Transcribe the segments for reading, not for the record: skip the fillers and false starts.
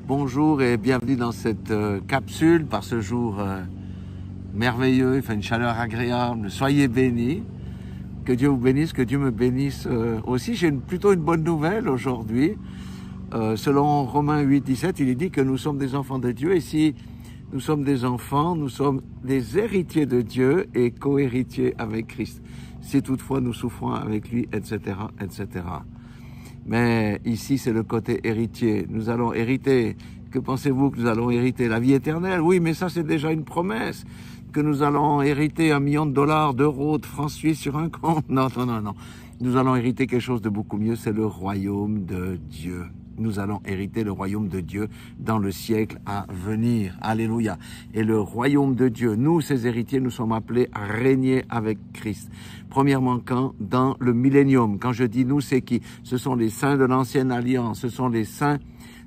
Bonjour et bienvenue dans cette capsule par ce jour merveilleux, il fait une chaleur agréable, soyez bénis, que Dieu vous bénisse, que Dieu me bénisse aussi. J'ai plutôt une bonne nouvelle aujourd'hui. Selon Romains 8,17, il est dit que nous sommes des enfants de Dieu et si nous sommes des enfants, nous sommes des héritiers de Dieu et co-héritiers avec Christ. Si toutefois nous souffrons avec lui, etc., etc. Mais ici, c'est le côté héritier. Nous allons hériter. Que pensez-vous que nous allons hériter? La vie éternelle? Oui, mais ça, c'est déjà une promesse. Que nous allons hériter $1 million, d'euros, de francs suisses sur un compte? Non, non, non, non. Nous allons hériter quelque chose de beaucoup mieux, c'est le royaume de Dieu. Nous allons hériter le royaume de Dieu dans le siècle à venir. Alléluia. Et le royaume de Dieu, nous, ses héritiers, nous sommes appelés à régner avec Christ. Premièrement, quand dans le millénium, quand je dis nous, c'est qui? Ce sont les saints de l'ancienne alliance, ce sont les saints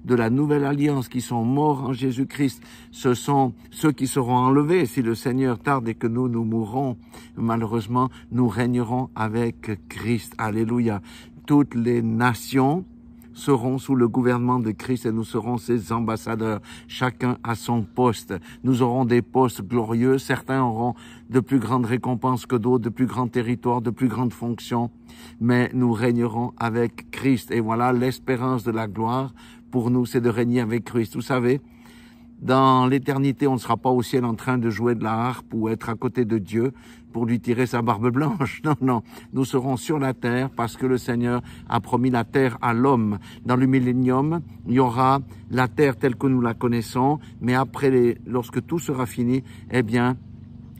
de la nouvelle alliance qui sont morts en Jésus-Christ. Ce sont ceux qui seront enlevés. Si le Seigneur tarde et que nous mourrons, malheureusement, nous régnerons avec Christ. Alléluia. Toutes les nations seront sous le gouvernement de Christ et nous serons ses ambassadeurs, chacun à son poste. Nous aurons des postes glorieux, certains auront de plus grandes récompenses que d'autres, de plus grands territoires, de plus grandes fonctions, mais nous régnerons avec Christ. Et voilà l'espérance de la gloire pour nous, c'est de régner avec Christ. Vous savez, dans l'éternité, on ne sera pas au ciel en train de jouer de la harpe ou être à côté de Dieu pour lui tirer sa barbe blanche. Non, non. Nous serons sur la terre parce que le Seigneur a promis la terre à l'homme. Dans le millénium, il y aura la terre telle que nous la connaissons, mais après, lorsque tout sera fini, eh bien,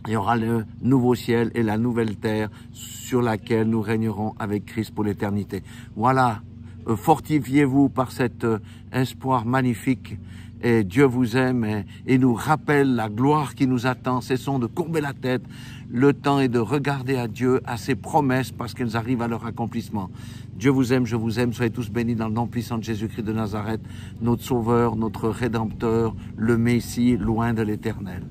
il y aura le nouveau ciel et la nouvelle terre sur laquelle nous régnerons avec Christ pour l'éternité. Voilà. Fortifiez-vous par cet espoir magnifique. Et Dieu vous aime et nous rappelle la gloire qui nous attend. Cessons de courber la tête. Le temps est de regarder à Dieu, à ses promesses, parce qu'elles arrivent à leur accomplissement. Dieu vous aime, je vous aime. Soyez tous bénis dans le nom puissant de Jésus-Christ de Nazareth, notre Sauveur, notre Rédempteur, le Messie, loin de l'Éternel.